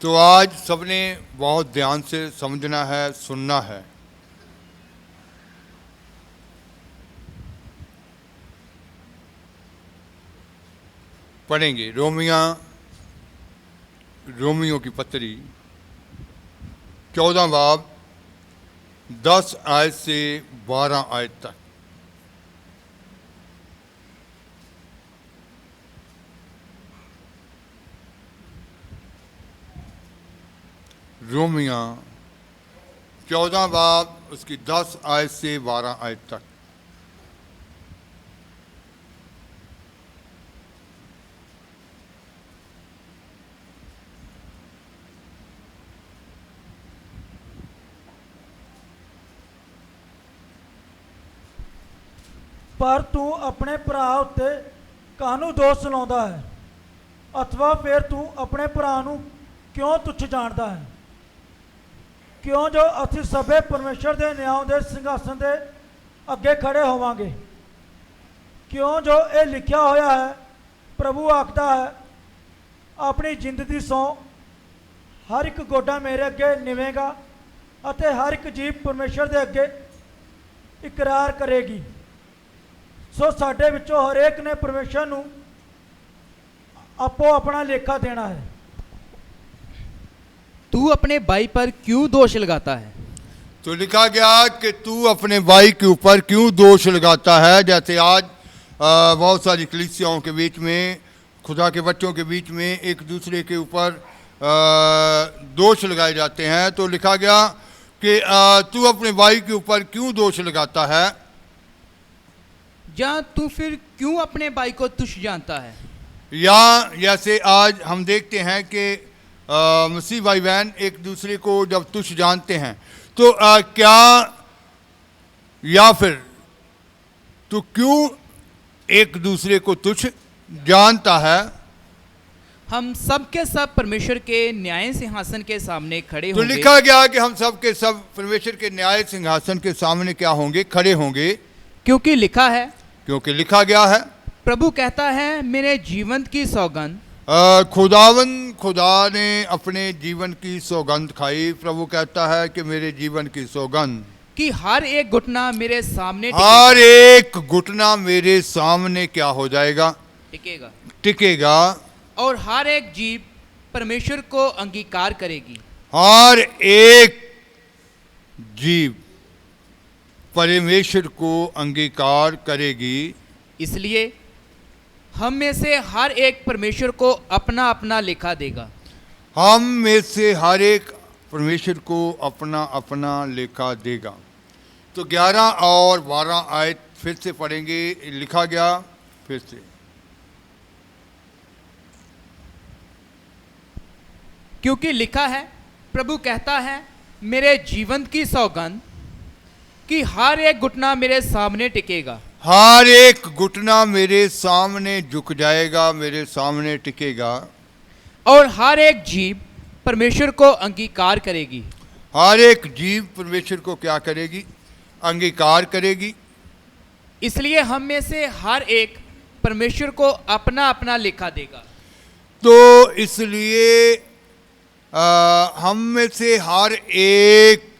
तो आज सबने बहुत ध्यान से समझना है, सुनना है। पढ़ेंगे रोमियों की पत्री 14 बाब 10 आयत से 12 आयत तक। रोमिया 14 बाब उसकी 10 आयत से 12 आयत तक। पर तू अपने भरा उत्ते काहनू दोष लाउंदा है, अथवा फिर तू अपने भरा नूं क्यों तुच्छ जानदा है? क्यों जो असीं सबे परमेश्वर दे न्याय दे सिंघासन दे अगे खड़े होवांगे। क्यों जो ये लिखिया होया है, प्रभु आखदा है, अपनी जिंद दी सौं हर एक गोडा मेरे अगे निवेगा अते हर एक जीभ परमेश्वर दे अगे इकरार करेगी। सो साडे विचों हरेक ने परमेश्वर नूं आपो अपना लेखा देना है। तू अपने भाई पर क्यों दोष लगाता है? तो लिखा गया कि तू अपने भाई के ऊपर क्यों दोष लगाता है। जैसे आज बहुत सारी कलीसियाओं के बीच में, खुदा के बच्चों के बीच में एक दूसरे के ऊपर दोष लगाए जाते हैं। तो लिखा गया कि तू अपने भाई के ऊपर क्यों दोष लगाता है, या तू फिर क्यों अपने भाई को तुच्छ जानता है? या जैसे आज हम देखते हैं कि मसीह भाई बहन एक दूसरे को जब तुच्छ जानते हैं, तो क्या या फिर तू क्यों एक दूसरे को तुच्छ जानता है? हम सब के सब परमेश्वर के न्याय सिंहासन के सामने खड़े तो होंगे। लिखा गया कि हम सब के सब परमेश्वर के न्याय सिंहासन के सामने क्या होंगे? खड़े होंगे। क्योंकि लिखा है, क्योंकि लिखा गया है, प्रभु कहता है, मेरे जीवन की सौगंध। खुदा ने अपने जीवन की सौगंध खाई। प्रभु कहता है कि मेरे जीवन की सौगंध कि हर एक घुटना मेरे सामने हर एक घुटना मेरे सामने क्या हो जाएगा? टिकेगा। टिकेगा। और हर एक जीभ परमेश्वर को अंगीकार करेगी। हर एक जीव परमेश्वर को अंगीकार करेगी। इसलिए हम में से हर एक परमेश्वर को अपना अपना लेखा देगा। हम में से हर एक परमेश्वर को अपना अपना लेखा देगा। तो 11 और 12 आयत फिर से पढ़ेंगे। लिखा गया फिर से, क्योंकि लिखा है, प्रभु कहता है, मेरे जीवन की सौगंध कि हर एक घुटना मेरे सामने टिकेगा। हर एक घुटना मेरे सामने झुक जाएगा, मेरे सामने टिकेगा। और हर एक जीभ परमेश्वर को अंगीकार करेगी। हर एक जीव परमेश्वर को क्या करेगी? अंगीकार करेगी। इसलिए हम में से हर एक परमेश्वर को अपना अपना लेखा देगा। तो इसलिए हम में से हर एक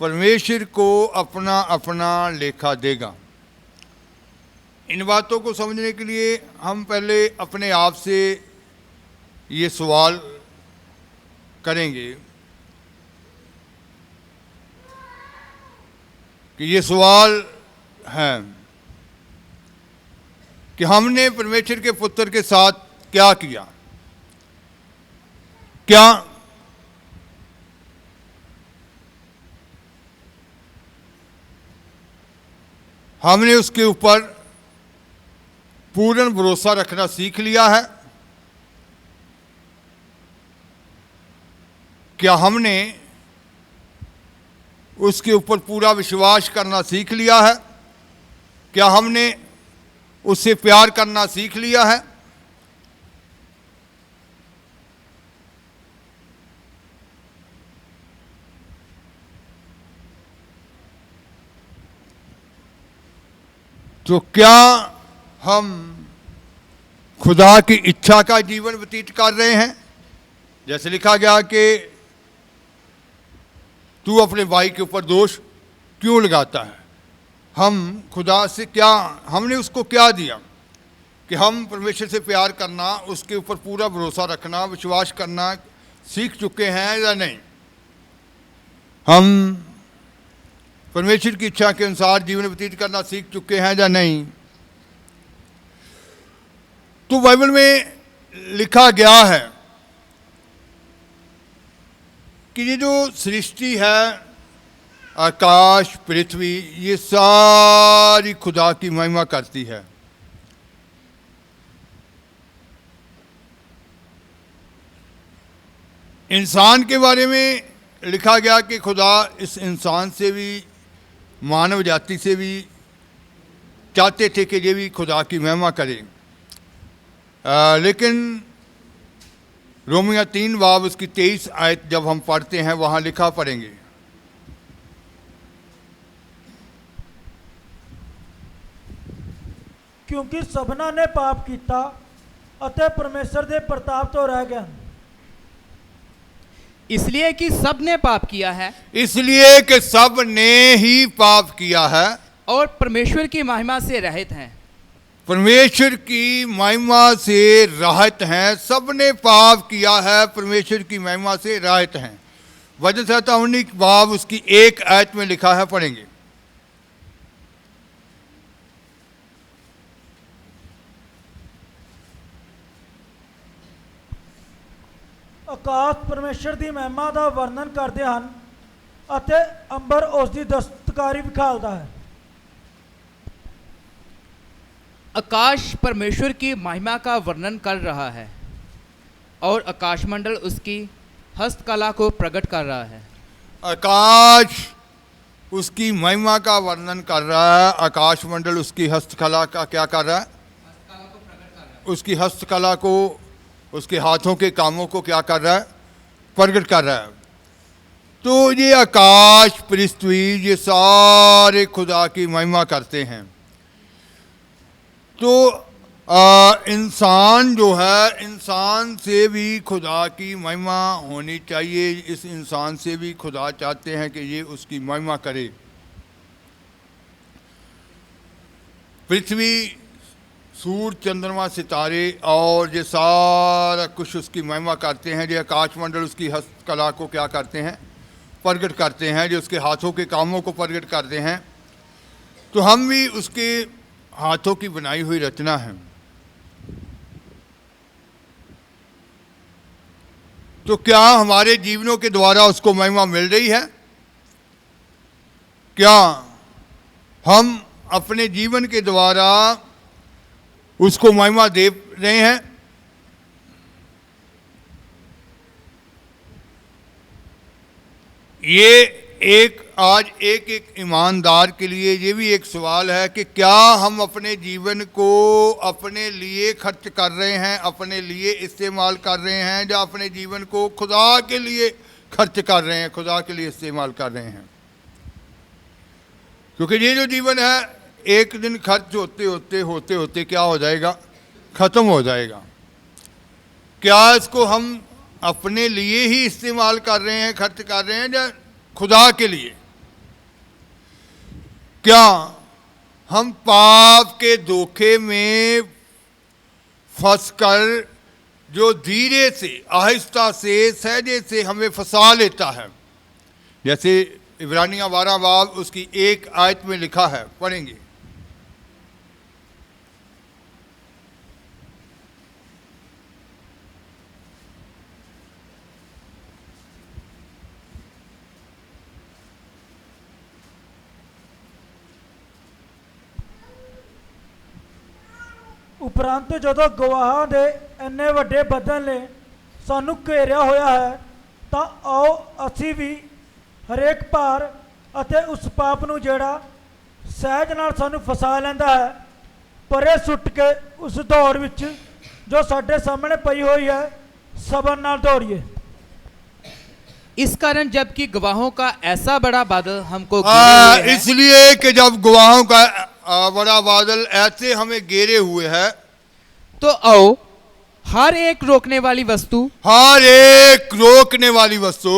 परमेश्वर को अपना अपना लेखा देगा। इन बातों को समझने के लिए हम पहले अपने आप से ये सवाल करेंगे कि ये सवाल है कि हमने परमेश्वर के पुत्र के साथ क्या किया? क्या हमने उसके ऊपर पूर्ण भरोसा रखना सीख लिया है? क्या हमने उसके ऊपर पूरा विश्वास करना सीख लिया है? क्या हमने उससे प्यार करना सीख लिया है? तो क्या हम खुदा की इच्छा का जीवन व्यतीत कर रहे हैं? जैसे लिखा गया कि तू अपने भाई के ऊपर दोष क्यों लगाता है। हम खुदा से क्या, हमने उसको क्या दिया कि हम परमेश्वर से प्यार करना, उसके ऊपर पूरा भरोसा रखना, विश्वास करना सीख चुके हैं या नहीं। हम परमेश्वर की इच्छा के अनुसार जीवन व्यतीत करना सीख चुके हैं या नहीं। तो बाइबल में लिखा गया है कि ये जो सृष्टि है, आकाश, पृथ्वी, ये सारी खुदा की महिमा करती है। इंसान के बारे में लिखा गया कि खुदा इस इंसान से भी, मानव जाति से भी चाहते थे कि ये भी खुदा की महिमा करे। लेकिन रोमिया 3 बाब उसकी 23 आयत जब हम पढ़ते हैं, वहाँ लिखा पढ़ेंगे, क्योंकि सबना ने पाप किया अते परमेश्वर दे प्रताप तो रह गया। इसलिए कि सब ने पाप किया है, इसलिए कि सब ने ही पाप किया है और परमेश्वर की महिमा से रहित हैं। परमेश्वर की महिमा से रहित हैं। सब ने पाप किया है, परमेश्वर की महिमा से रहित हैं। वजन 57 बाब उसकी 1 आयत में लिखा है, पढ़ेंगे, आकाश परमेश्वर ਦੀ ਮਹਿਮਾ ਦਾ ਵਰਣਨ ਕਰਦੇ ਹਨ ਅਤੇ ਅੰਬਰ ਉਸ ਦੀ ਦਸਤਕਾਰੀ ਵਿਖਾਲਦਾ ਹੈ। आकाश परमेश्वर की महिमा का वर्णन कर रहा है और आकाशमंडल उसकी हस्तकला को प्रकट कर रहा है। आकाश उसकी महिमा का वर्णन कर रहा है, आकाशमंडल उसकी हस्तकला का क्या कर रहा है, उसकी हस्तकला को, उसके हाथों के कामों को क्या कर रहा है, प्रकट कर रहा है। तो ये आकाश, पृथ्वी, ये सारे खुदा की महिमा करते हैं। तो इंसान जो है, इंसान से भी खुदा की महिमा होनी चाहिए। इस इंसान से भी खुदा चाहते हैं कि ये उसकी महिमा करे। पृथ्वी, सूर्य, चंद्रमा, सितारे और ये सारा कुछ उसकी महिमा करते हैं। जो आकाशमंडल उसकी हस्तकला को क्या करते हैं, प्रकट करते हैं, जो उसके हाथों के कामों को प्रकट करते हैं। तो हम भी उसके हाथों की बनाई हुई रचना है। तो क्या हमारे जीवनों के द्वारा उसको महिमा मिल रही है? क्या हम अपने जीवन के द्वारा उसको महिमा दे रहे हैं? ये एक आज एक ईमानदार के लिए ये भी एक सवाल है कि क्या हम अपने जीवन को अपने लिए खर्च कर रहे हैं, अपने लिए इस्तेमाल कर रहे हैं, या अपने जीवन को खुदा के लिए खर्च कर रहे हैं, खुदा के लिए इस्तेमाल कर रहे हैं? क्योंकि ये जो जीवन है, एक दिन खर्च होते होते क्या हो जाएगा, ख़त्म हो जाएगा। क्या इसको हम अपने लिए ही इस्तेमाल कर रहे हैं, खर्च कर रहे हैं, या खुदा के लिए? क्या हम पाप के धोखे में फंसकर, जो धीरे से, आहिस्ता से, सहजे से हमें फंसा लेता है, जैसे इब्रानियां 12 बाब उसकी 1 आयत में लिखा है, पढ़ेंगे, ਉਪਰੰਤ ਜਦੋਂ ਗਵਾਹਾਂ ਦੇ ਇੰਨੇ ਵੱਡੇ ਬੱਦਲ ਨੇ ਸਾਨੂੰ ਘੇਰਿਆ ਹੋਇਆ ਹੈ, ਤਾਂ ਆਓ ਅਸੀਂ ਵੀ ਹਰੇਕ ਭਾਰ ਅਤੇ ਉਸ ਪਾਪ ਨੂੰ ਜਿਹੜਾ ਸਹਿਜ ਨਾਲ ਸਾਨੂੰ ਫਸਾ ਲੈਂਦਾ ਹੈ, ਪਰੇ ਸੁੱਟ ਕੇ ਉਸ ਦੌੜ ਵਿੱਚ ਜੋ ਸਾਡੇ ਸਾਹਮਣੇ ਪਈ ਹੋਈ ਹੈ, ਸਬਰ ਨਾਲ दौड़िए। इस कारण जबकि गवाहों का ऐसा बड़ा बादल हमको घेरे हुए है, इसलिए कि जब गवाहों का बड़ा बादल ऐसे हमें घेरे हुए है, तो आओ हर एक रोकने वाली वस्तु हर एक रोकने वाली वस्तु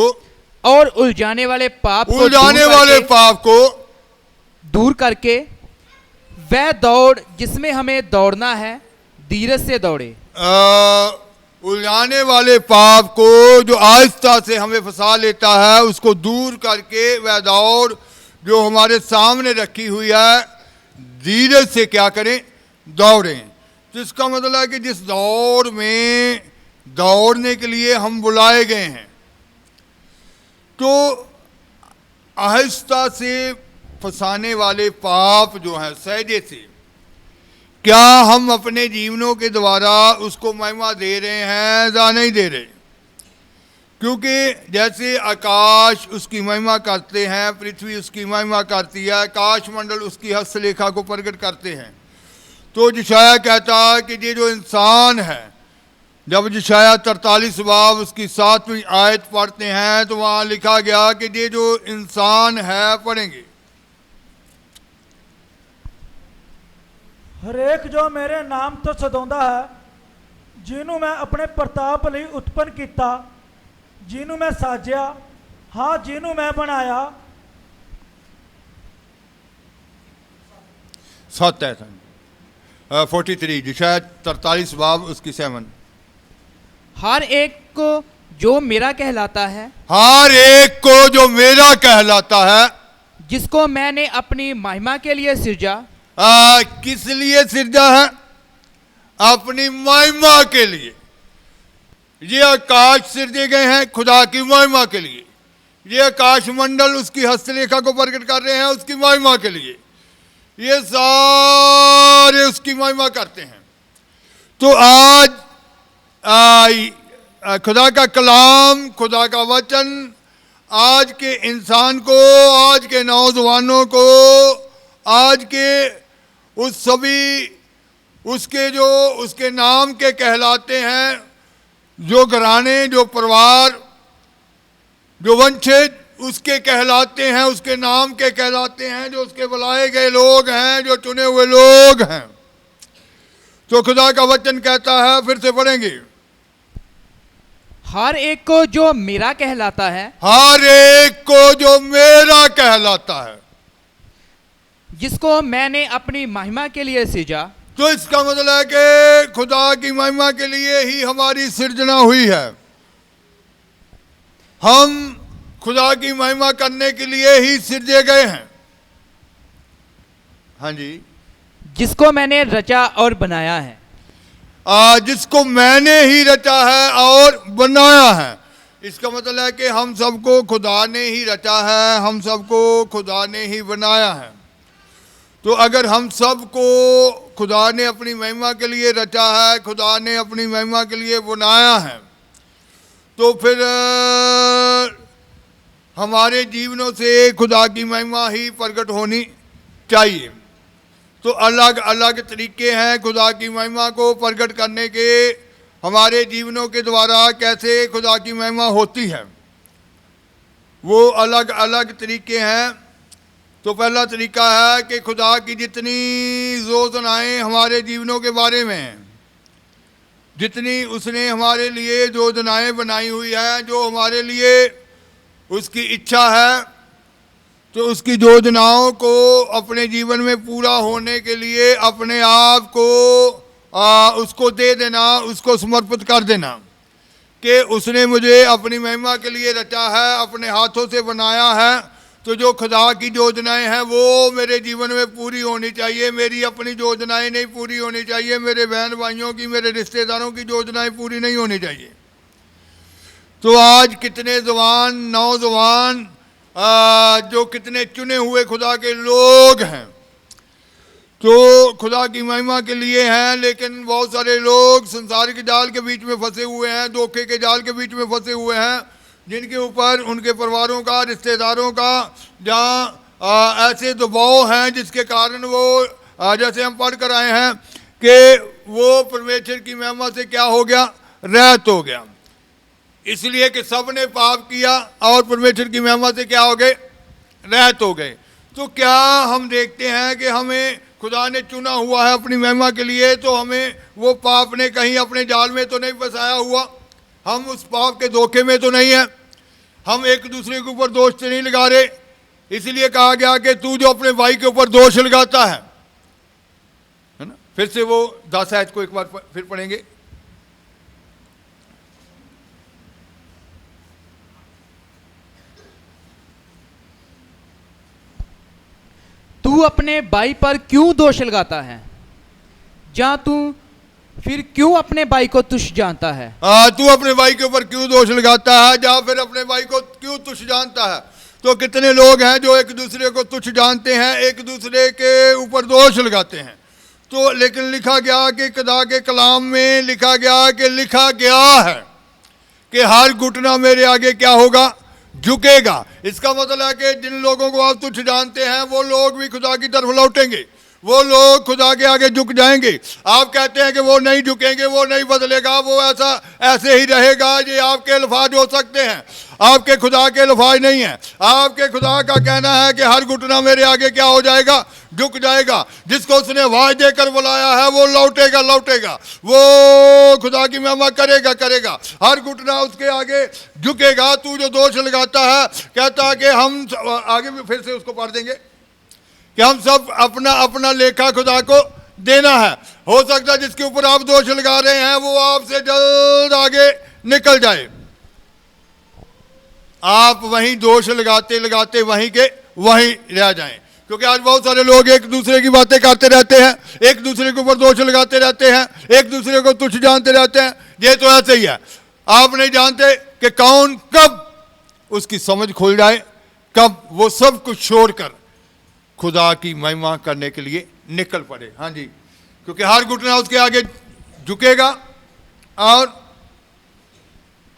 और उलझाने वाले पाप को उलझाने वाले पाप को दूर करके वह दौड़ जिसमें हमें दौड़ना है धीरज से दौड़े। उलझाने वाले पाप को जो आहिस्ता से हमें फंसा लेता है उसको दूर करके वह दौड़ जो हमारे सामने रखी हुई है धीरज से क्या करें, दौड़ें। तो इसका मतलब है कि जिस दौड़ में दौड़ने के लिए हम बुलाए गए हैं तो आहिस्ता से फंसाने वाले पाप जो है सहजे से क्या हम अपने जीवनों के द्वारा उसको महिमा दे रहे हैं या नहीं दे रहे। क्योंकि जैसे आकाश उसकी महिमा करते हैं, पृथ्वी उसकी महिमा करती है, आकाश मंडल उसकी हस्तलेखा को प्रकट करते हैं। तो यशायाह कहता है कि ये जो इंसान है, जब यशायाह 43 बाब उसकी 7वीं आयत पढ़ते हैं तो वहाँ लिखा गया कि ये जो इंसान है, पढ़ेंगे, ਹਰੇਕ ਜੋ ਮੇਰੇ ਨਾਮ ਤੋਂ ਸਦਾਉਂਦਾ ਹੈ, ਜਿਹਨੂੰ ਮੈਂ ਆਪਣੇ ਪ੍ਰਤਾਪ ਲਈ ਉਤਪੰਨ ਕੀਤਾ, ਜਿਹਨੂੰ ਮੈਂ ਸਾਜਿਆ, ਹਾਂ ਜਿਹਨੂੰ ਮੈਂ ਬਣਾਇਆ। 7 है 43 यशायाह 43 बाब उसकी 7। हर एक को जो मेरा कहलाता है, हर एक को जो मेरा कहलाता है, जिसको मैंने अपनी महिमा के लिए सिरजा। किस लिए सिरजा है? अपनी महिमा के लिए। ये आकाश सिरजे गए हैं खुदा की महिमा के लिए। ये आकाश मंडल उसकी हस्तलेखा को प्रकट कर रहे हैं उसकी महिमा के लिए। ये सारे उसकी महिमा करते हैं। तो आज खुदा का कलाम, खुदा का वचन आज के इंसान को, आज के नौजवानों को, आज के उस सभी उसके जो उसके नाम के कहलाते हैं, जो घराने, जो परिवार, जो वंशित उसके कहलाते हैं, उसके नाम के कहलाते हैं, जो उसके बुलाए गए लोग हैं, जो चुने हुए लोग हैं। तो खुदा का वचन कहता है, फिर से पढ़ेंगे, हर एक को जो मेरा कहलाता है, हर एक को जो मेरा कहलाता है, जिसको मैंने अपनी महिमा के लिए सिरजा। तो इसका मतलब है कि खुदा की महिमा के लिए ही हमारी सृजना हुई है। हम खुदा की महिमा करने के लिए ही सृजे गए हैं। हाँ जी, जिसको मैंने रचा और बनाया है। जिसको मैंने ही रचा है और बनाया है। इसका मतलब है कि हम सबको खुदा ने ही रचा है, हम सबको खुदा ने ही बनाया है। तो अगर हम सबको खुदा ने अपनी महिमा के लिए रचा है, खुदा ने अपनी महिमा के लिए बनाया है, तो फिर हमारे जीवनों से खुदा की महिमा ही प्रकट होनी चाहिए। तो अलग अलग तरीके हैं खुदा की महिमा को प्रकट करने के। हमारे जीवनों के द्वारा कैसे खुदा की महिमा होती है, वो अलग अलग तरीके हैं। तो पहला तरीका है कि खुदा की जितनी योजनाएं हमारे जीवनों के बारे में हैं, जितनी उसने हमारे लिए योजनाएं बनाई हुई है, जो हमारे लिए उसकी इच्छा है, तो उसकी योजनाओं को अपने जीवन में पूरा होने के लिए अपने आप को उसको दे देना, उसको समर्पित कर देना कि उसने मुझे अपनी महिमा के लिए रचा है, अपने हाथों से बनाया है। तो जो खुदा की योजनाएं हैं वो मेरे जीवन में पूरी होनी चाहिए। मेरी अपनी योजनाएं नहीं पूरी होनी चाहिए, मेरे बहन भाइयों की, मेरे रिश्तेदारों की योजनाएं पूरी नहीं होनी चाहिए। तो आज कितने जवान, नौजवान, जो कितने चुने हुए खुदा के लोग हैं, तो खुदा की महिमा के लिए हैं, लेकिन बहुत सारे लोग संसार के जाल के बीच में फंसे हुए हैं, धोखे के जाल के बीच में फंसे हुए हैं, जिनके ऊपर उनके परिवारों का, रिश्तेदारों का, जहाँ ऐसे दबाव हैं जिसके कारण वो जैसे हम पढ़ कर आए हैं कि वो परमेश्वर की महिमा से क्या हो गया, रहित हो गया। इसलिए कि सब ने पाप किया और परमेश्वर की महिमा से क्या हो गए, रहित हो गए। तो क्या हम देखते हैं कि हमें खुदा ने चुना हुआ है अपनी महिमा के लिए, तो हमें वो पाप ने कहीं अपने जाल में तो नहीं फंसाया हुआ, हम उस पाप के धोखे में तो नहीं है, हम एक दूसरे के ऊपर दोष तो नहीं लगा रहे। इसलिए कहा गया कि तू जो अपने भाई के ऊपर दोष लगाता है ना। फिर से वो 10 आयत को एक बार फिर पढ़ेंगे। तू अपने भाई पर क्यों दोष लगाता है? जा तू फिर क्यों अपने भाई को तुच्छ जानता है? तू अपने भाई के ऊपर क्यों दोष लगाता है, या फिर अपने भाई को क्यों तुच्छ जानता है। तो कितने लोग हैं जो एक दूसरे को तुच्छ जानते हैं, एक दूसरे के ऊपर दोष लगाते हैं। तो लेकिन लिखा गया कि खुदा के कलाम में लिखा गया है कि हर घुटना मेरे आगे क्या होगा, झुकेगा। इसका मतलब है कि जिन लोगों को आप तुच्छ जानते हैं वो लोग भी खुदा की तरफ लौटेंगे, वो लोग खुदा के आगे झुक जाएंगे। आप कहते हैं कि वो नहीं झुकेंगे, वो नहीं बदलेगा, वो ऐसे ही रहेगा। ये आपके अल्फाज हो सकते हैं, आपके खुदा के अल्फाज नहीं है। आपके खुदा का कहना है कि हर घुटना मेरे आगे क्या हो जाएगा, झुक जाएगा। जिसको उसने आवाज देकर बुलाया है वो लौटेगा, वो खुदा की महिमा करेगा। हर घुटना उसके आगे झुकेगा। तू जो दोष लगाता है, कहता है कि हम आगे भी फिर से उसको पढ़ देंगे कि हम सब अपना अपना लेखा खुदा को देना है। हो सकता है जिसके ऊपर आप दोष लगा रहे हैं वो आपसे जल्द आगे निकल जाए, आप वहीं दोष लगाते वहीं के वहीं रह जाएं। क्योंकि आज बहुत सारे लोग एक दूसरे की बातें करते रहते हैं, एक दूसरे के ऊपर दोष लगाते रहते हैं, एक दूसरे को तुच्छ जानते रहते हैं। ये तो ऐसे ही है, आप नहीं जानते कि कौन कब उसकी समझ खुल जाए, कब वो सब कुछ छोड़कर खुदा की महिमा करने के लिए निकल पड़े। हाँ जी, क्योंकि हर घुटना उसके आगे झुकेगा और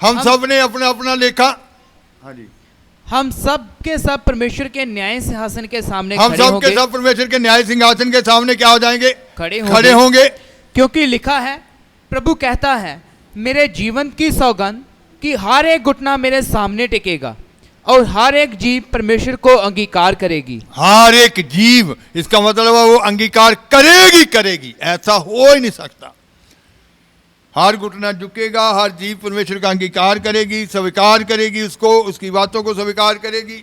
हम सब ने अपना अपना लेखा। हाँ जी, हम सब के सब परमेश्वर के न्याय सिंहासन के सामने हम सब के सब परमेश्वर के न्याय सिंहासन के सामने क्या हो जाएंगे, खड़े होंगे। क्योंकि लिखा है, प्रभु कहता है, मेरे जीवन की सौगंध कि हर एक घुटना मेरे सामने टिकेगा और हर एक जीव परमेश्वर को अंगीकार करेगी। हर एक जीव, इसका मतलब है वो अंगीकार करेगी, ऐसा हो ही नहीं सकता। हर घुटना झुकेगा, हर जीव परमेश्वर का अंगीकार करेगी, स्वीकार करेगी उसको, उसकी बातों को स्वीकार करेगी।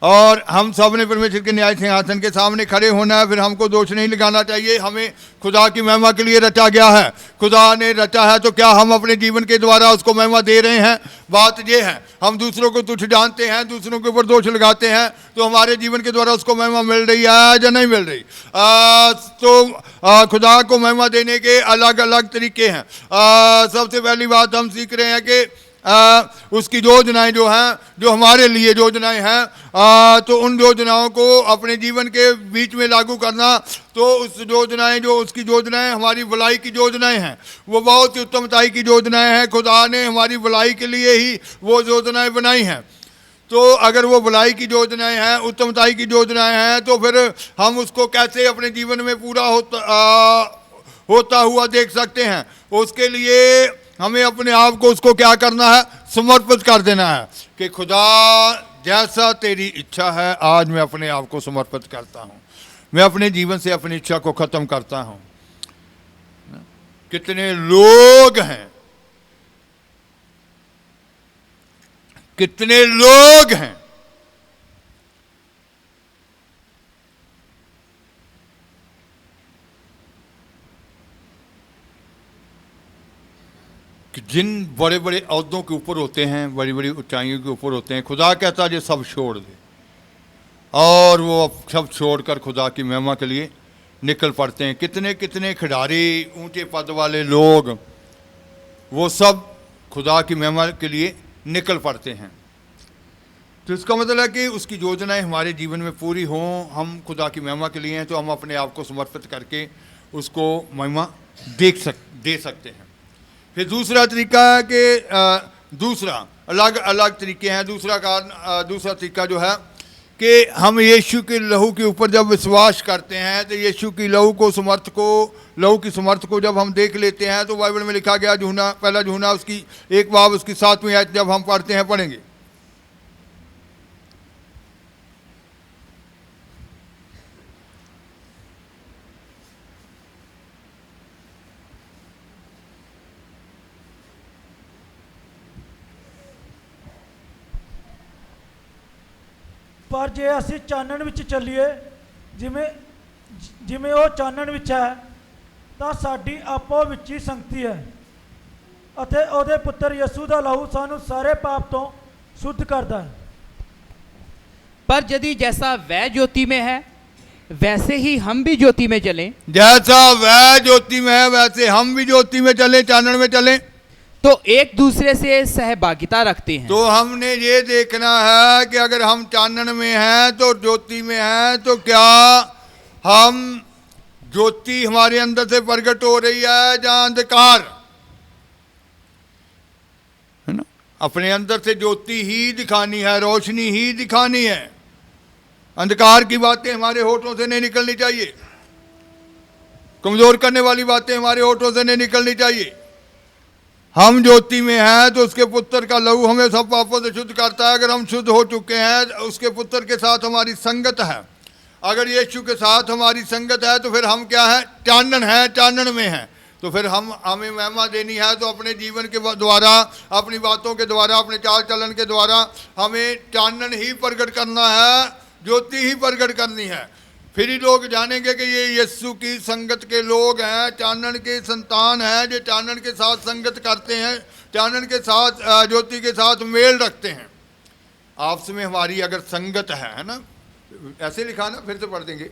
और हम सब ने परमेश्वर के न्याय सिंहासन के सामने खड़े होना है। फिर हमको दोष नहीं लगाना चाहिए, हमें खुदा की महिमा के लिए रचा गया है। खुदा ने रचा है तो क्या हम अपने जीवन के द्वारा उसको महिमा दे रहे हैं? बात ये है, हम दूसरों को तुच्छ जानते हैं, दूसरों के ऊपर दोष लगाते हैं, तो हमारे जीवन के द्वारा उसको महिमा मिल रही है या नहीं मिल रही? तो खुदा को महिमा देने के अलग अलग तरीके हैं। सबसे पहली बात हम सीख रहे हैं कि उसकी योजनाएं जो हैं, जो हमारे लिए योजनाएं हैं, तो उन योजनाओं को अपने जीवन के बीच में लागू करना। तो उस योजनाएं, जो उसकी योजनाएं हमारी भलाई की योजनाएं हैं, वो बहुत ही उत्तमताई की योजनाएं हैं। खुदा ने हमारी भलाई के लिए ही वो योजनाएं बनाई हैं। तो अगर वो भलाई की योजनाएं हैं, उत्तमताई की योजनाएं हैं, तो फिर हम उसको कैसे अपने जीवन में पूरा होता हुआ देख सकते हैं? उसके लिए हमें अपने आप को उसको क्या करना है, समर्पित कर देना है कि खुदा जैसा तेरी इच्छा है, आज मैं अपने आप को समर्पित करता हूँ, मैं अपने जीवन से अपनी इच्छा को खत्म करता हूँ। कितने लोग हैं, कितने लोग हैं कि जिन बड़े बड़े ओहदों के ऊपर होते हैं, बड़ी बड़ी ऊंचाइयों के ऊपर होते हैं, खुदा कहता है ये सब छोड़ दे, और वो सब छोड़कर खुदा की महिमा के लिए निकल पड़ते हैं। कितने कितने खिलाड़ी, ऊंचे पद वाले लोग, वो सब खुदा की महिमा के लिए निकल पड़ते हैं। तो इसका मतलब है कि उसकी योजनाएं हमारे जीवन में पूरी हों, हम खुदा की महिमा के लिए हैं, तो हम अपने आप को समर्पित करके उसको महिमा दे सकते हैं। फिर दूसरा तरीका है कि दूसरा अलग अलग तरीके हैं। दूसरा तरीका जो है कि हम यीशु के लहू के ऊपर जब विश्वास करते हैं, तो यीशु की लहू की समर्थ को जब हम देख लेते हैं, तो बाइबल में लिखा गया, पहला यूहन्ना उसकी 1 बाब उसकी 7वीं आयत जब हम पढ़ेंगे। ਪਰ ਜੇ ਅਸੀਂ ਚਾਨਣ ਵਿੱਚ ਚੱਲੀਏ ਜਿਵੇਂ ਜਿਵੇਂ ਉਹ ਚਾਨਣ ਵਿੱਚ ਹੈ ਤਾਂ ਸਾਡੀ ਆਪੋ ਵਿੱਚ ਹੀ ਸੰਗਤੀ ਹੈ ਅਤੇ ਉਹਦੇ ਪੁੱਤਰ ਯਿਸੂ ਦਾ ਲਹੂ ਸਾਨੂੰ ਸਾਰੇ ਪਾਪ ਤੋਂ शुद्ध करता है। पर यदि जैसा वह ज्योति में है वैसे ही हम भी ज्योति में चलें, जैसा वह ज्योति में है वैसे हम भी ज्योति में चलें, चानन में चलें, तो एक दूसरे से सहभागिता रखते हैं। तो हमने ये देखना है कि अगर हम चानन में हैं तो ज्योति में हैं तो क्या हम ज्योति हमारे अंदर से प्रकट हो रही है या अंधकार, है ना। अपने अंदर से ज्योति ही दिखानी है, रोशनी ही दिखानी है। अंधकार की बातें हमारे होठों से नहीं निकलनी चाहिए, कमजोर करने वाली बातें हमारे होठों से नहीं निकलनी चाहिए। हम ज्योति में हैं तो उसके पुत्र का लहू हमें सब पापों से शुद्ध करता है। अगर हम शुद्ध हो चुके हैं, उसके पुत्र के साथ हमारी संगत है, अगर यीशु के साथ हमारी संगत है तो फिर हम क्या है, चानन है, चानन में है। तो फिर हमें महिमा देनी है तो अपने जीवन के द्वारा, अपनी बातों के द्वारा, अपने चाल चलन के द्वारा हमें चानन ही प्रकट करना है, ज्योति ही प्रकट करनी है। फिर ही लोग जानेंगे कि ये यीशु की संगत के लोग हैं, चानन के संतान हैं, जो चानन के साथ संगत करते हैं, चानन के साथ ज्योति के साथ मेल रखते हैं। आपस में हमारी अगर संगत है ना, ऐसे लिखा ना, फिर से पढ़ देंगे।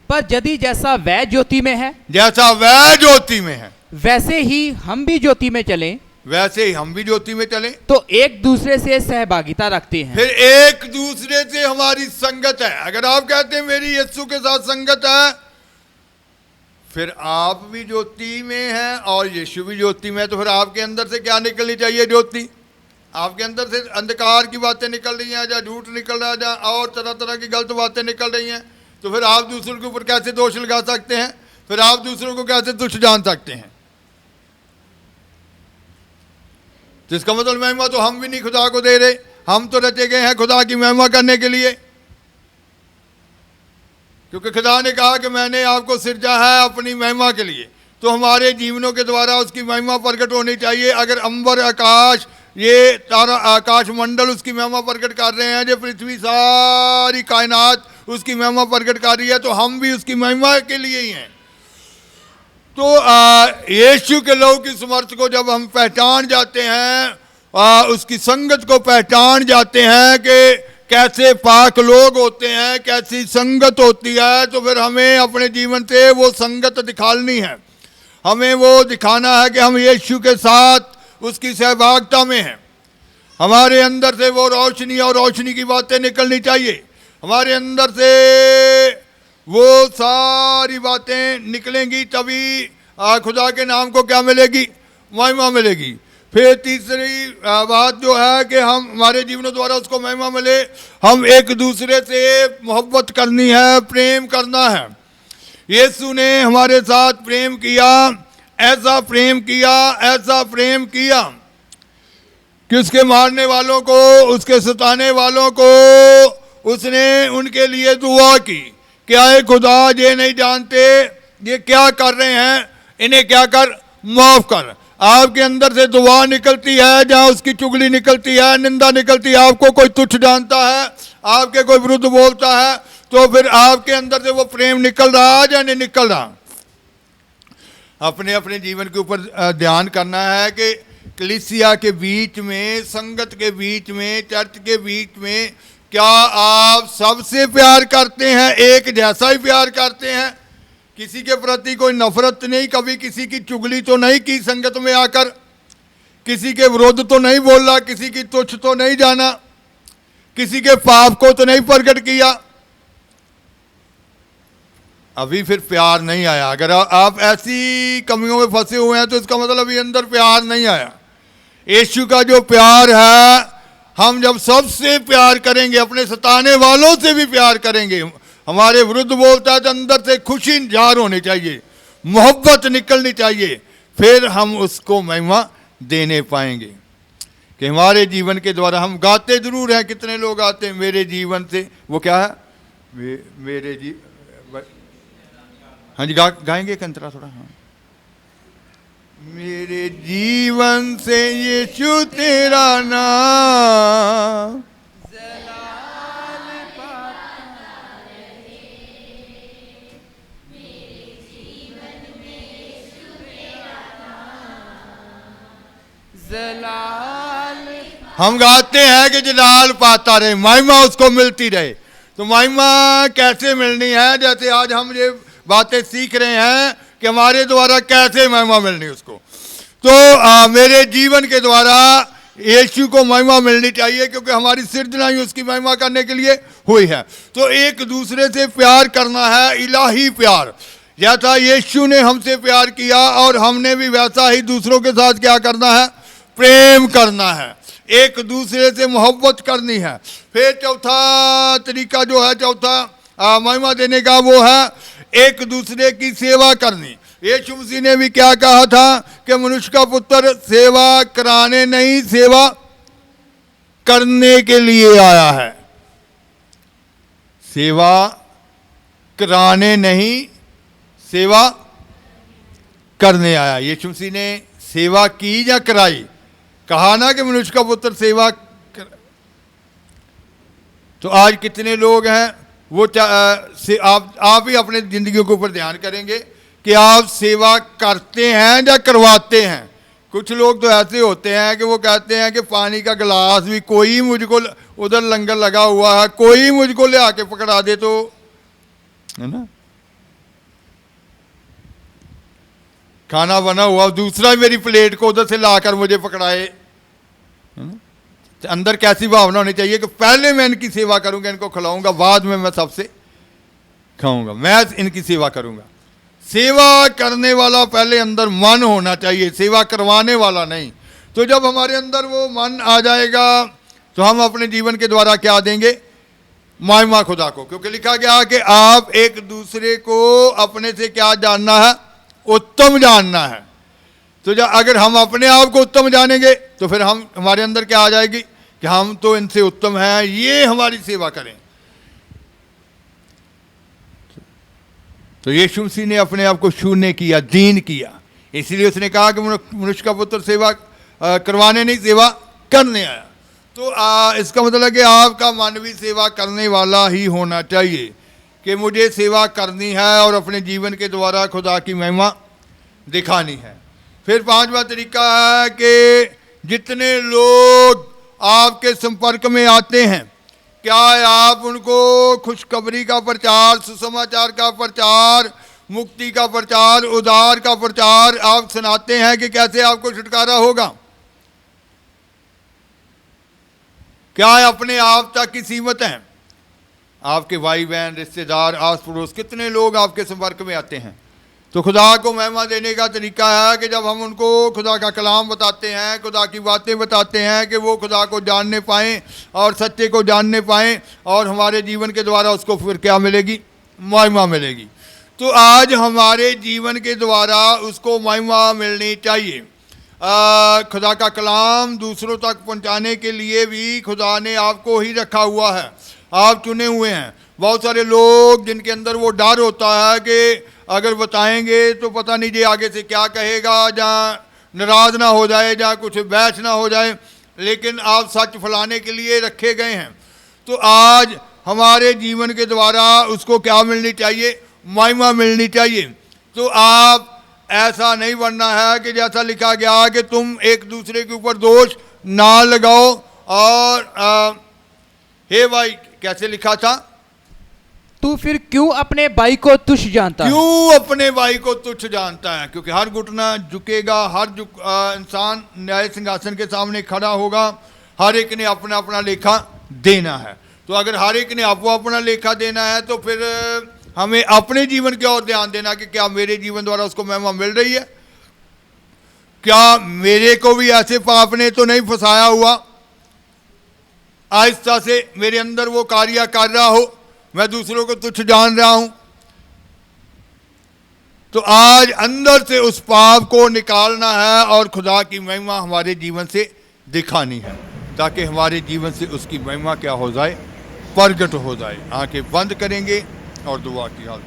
पर यदि जैसा वह ज्योति में है, जैसा वह ज्योति में है वैसे ही हम भी ज्योति में चलें, वैसे ही हम भी ज्योति में चलें, तो एक दूसरे से सहभागिता रखते हैं। फिर एक दूसरे से हमारी संगत है। अगर आप कहते हैं मेरी यीशु के साथ संगत है, फिर आप भी ज्योति में हैं और यीशु भी ज्योति में है, तो फिर आपके अंदर से क्या निकलनी चाहिए, ज्योति। आपके अंदर से अंधकार की बातें निकल रही हैं, या झूठ निकल रहा है, या और तरह तरह की गलत बातें निकल रही हैं, तो फिर आप दूसरों के ऊपर कैसे दोष लगा सकते हैं, फिर आप दूसरों को कैसे तुच्छ जान सकते हैं। तो इसका मतलब महिमा तो हम भी नहीं खुदा को दे रहे, हम तो रचे गए हैं खुदा की महिमा करने के लिए, क्योंकि खुदा ने कहा कि मैंने आपको सिरजा है अपनी महिमा के लिए। तो हमारे जीवनों के द्वारा उसकी महिमा प्रकट होनी चाहिए। अगर अंबर, आकाश, ये तारा, आकाश मंडल उसकी महिमा प्रकट कर रहे हैं, जो पृथ्वी सारी कायनात उसकी महिमा प्रकट कर रही है, तो हम भी उसकी महिमा के लिए ही हैं। तो यीशु के लहू की समर्थ को जब हम पहचान जाते हैं, उसकी संगत को पहचान जाते हैं कि कैसे पाक लोग होते हैं, कैसी संगत होती है, तो फिर हमें अपने जीवन से वो संगत दिखानी है। हमें वो दिखाना है कि हम यीशु के साथ उसकी सहभागिता में हैं। हमारे अंदर से वो रोशनी और रोशनी की बातें निकलनी चाहिए। हमारे अंदर से वो सारी बातें निकलेंगी, तभी खुदा के नाम को क्या मिलेगी, महिमा मिलेगी। फिर तीसरी बात जो है कि हम हमारे जीवनों द्वारा उसको महिमा मिले, हम एक दूसरे से मोहब्बत करनी है, प्रेम करना है। यीशु ने हमारे साथ प्रेम किया, ऐसा प्रेम किया, ऐसा प्रेम किया कि उसके मारने वालों को, उसके सताने वालों को उसने उनके लिए दुआ की। क्या है खुदा, ये नहीं जानते ये क्या कर रहे हैं, इन्हें क्या कर, माफ कर। आपके अंदर से दुआ निकलती है, जहाँ उसकी चुगली निकलती है, निंदा निकलती है, आपको कोई तुच्छ जानता है, आपके कोई विरुद्ध बोलता है, तो फिर आपके अंदर से वो प्रेम निकल रहा है या नहीं निकल रहा। अपने अपने जीवन के ऊपर ध्यान करना है कि कलीसिया के बीच में, संगत के बीच में, चर्च के बीच में क्या आप सबसे प्यार करते हैं, एक जैसा ही प्यार करते हैं, किसी के प्रति कोई नफरत नहीं, कभी किसी की चुगली तो नहीं की संगत में आकर, किसी के विरोध तो नहीं बोला, किसी की तुच्छ तो नहीं जाना, किसी के पाप को तो नहीं प्रकट किया। अभी फिर प्यार नहीं आया। अगर आप ऐसी कमियों में फंसे हुए हैं तो इसका मतलब अभी अंदर प्यार नहीं आया। यीशु का जो प्यार है, हम जब सबसे प्यार करेंगे, अपने सताने वालों से भी प्यार करेंगे, हमारे विरुद्ध बोलता है तो अंदर से खुशी जार होनी चाहिए, मोहब्बत निकलनी चाहिए, फिर हम उसको महिमा देने पाएंगे। कि हमारे जीवन के द्वारा हम गाते जरूर हैं, कितने लोग आते हैं मेरे जीवन से, वो क्या है, मेरे हाँ जी, गाएंगे कंतरा थोड़ा। हाँ, मेरे जीवन से यीशु तेरा नाम हम गाते हैं कि जलाल पाता रहे, महिमा उसको मिलती रहे। तो महिमा कैसे मिलनी है, जैसे आज हम ये बातें सीख रहे हैं कि हमारे द्वारा कैसे महिमा मिलनी उसको। तो मेरे जीवन के द्वारा यीशु को महिमा मिलनी चाहिए, क्योंकि हमारी सृजना ही उसकी महिमा करने के लिए हुई है। तो एक दूसरे से प्यार करना है, इलाही प्यार। जैसा यीशु ने हमसे प्यार किया और हमने भी वैसा ही दूसरों के साथ क्या करना है, प्रेम करना है, एक दूसरे से मोहब्बत करनी है। फिर चौथा तरीका जो है, चौथा महिमा देने का, वो है एक दूसरे की सेवा करनी। यीशु मसीह ने भी क्या कहा था कि मनुष्य का पुत्र सेवा कराने नहीं, सेवा करने के लिए आया है। सेवा कराने नहीं, सेवा करने आया। यीशु मसीह ने सेवा की या कराई? कहा ना कि मनुष्य का पुत्र सेवा कर। तो आज कितने लोग हैं वो आप ही अपने जिंदगियों के ऊपर ध्यान करेंगे कि आप सेवा करते हैं या करवाते हैं। कुछ लोग तो ऐसे होते हैं कि वो कहते हैं कि पानी का गिलास भी कोई मुझको, उधर लंगर लगा हुआ है, कोई मुझको ले आके पकड़ा दे, तो है ना, खाना बना हुआ दूसरा मेरी प्लेट को उधर से लाकर मुझे पकड़ाए। अंदर कैसी भावना होनी चाहिए कि पहले मैं इनकी सेवा करूंगा, इनको खिलाऊंगा, बाद में मैं सबसे खाऊंगा, मैं इनकी सेवा करूंगा। सेवा करने वाला पहले अंदर मन होना चाहिए, सेवा करवाने वाला नहीं। तो जब हमारे अंदर वो मन आ जाएगा तो हम अपने जीवन के द्वारा क्या देंगे, महिमा खुदा को। क्योंकि लिखा गया कि आप एक दूसरे को अपने से क्या जानना है, उत्तम जानना है। तो जब अगर हम अपने आप को उत्तम जानेंगे तो फिर हम, हमारे अंदर क्या आ जाएगी कि हम तो इनसे उत्तम हैं, ये हमारी सेवा करें। तो यीशु मसीह ने अपने आप को शून्य किया, दीन किया, इसलिए उसने कहा कि मनुष्य का पुत्र सेवा करवाने नहीं, सेवा करने आया। तो इसका मतलब है कि आपका मन भी सेवा करने वाला ही होना चाहिए, कि मुझे सेवा करनी है और अपने जीवन के द्वारा खुदा की महिमा दिखानी है। फिर पांचवा तरीका है कि जितने लोग आपके संपर्क में आते हैं, क्या आप उनको खुशखबरी का प्रचार, सुसमाचार का प्रचार, मुक्ति का प्रचार, उद्धार का प्रचार आप सुनाते हैं कि कैसे आपको छुटकारा होगा? क्या अपने आप तक की सीमित हैं? आपके भाई बहन, रिश्तेदार, आस पड़ोस, कितने लोग आपके संपर्क में आते हैं? तो खुदा को महिमा देने का तरीका है कि जब हम उनको खुदा का कलाम बताते हैं, खुदा की बातें बताते हैं, कि वो खुदा को जानने पाएँ और सच्चे को जानने पाएँ, और हमारे जीवन के द्वारा उसको फिर क्या मिलेगी, महिमा मिलेगी। तो आज हमारे जीवन के द्वारा उसको महिमा मिलनी चाहिए। खुदा का कलाम दूसरों तक पहुंचाने के लिए भी खुदा ने आपको ही रखा हुआ है, आप चुने हुए हैं। बहुत सारे लोग जिनके अंदर वो डर होता है कि अगर बताएंगे तो पता नहीं जी आगे से क्या कहेगा, जहाँ नाराज ना हो जाए, जहाँ कुछ बहस ना हो जाए, लेकिन आप सच फैलाने के लिए रखे गए हैं। तो आज हमारे जीवन के द्वारा उसको क्या मिलनी चाहिए, महिमा मिलनी चाहिए। तो आप ऐसा नहीं बनना है कि जैसा लिखा गया कि तुम एक दूसरे के ऊपर दोष ना लगाओ। और हे भाई, कैसे लिखा था, तू फिर क्यों अपने भाई को तुच्छ जानता है? क्यों अपने भाई को तुच्छ जानता है? क्योंकि हर घुटना झुकेगा, हर इंसान न्याय सिंहासन के सामने खड़ा होगा, हर एक ने अपना अपना लेखा देना है। तो अगर हर एक ने आपको अपना लेखा देना है तो फिर हमें अपने जीवन की ओर ध्यान देना कि क्या मेरे जीवन द्वारा उसको महिमा मिल रही है, क्या मेरे को भी ऐसे पाप ने तो नहीं फंसाया हुआ, आहिस्ता से मेरे अंदर वो कार्य कर रहा हो, मैं दूसरों को तुच्छ जान रहा हूं। तो आज अंदर से उस पाप को निकालना है और खुदा की महिमा हमारे जीवन से दिखानी है, ताकि हमारे जीवन से उसकी महिमा क्या हो जाए, प्रगट हो जाए। आंखें बंद करेंगे और दुआ की हालत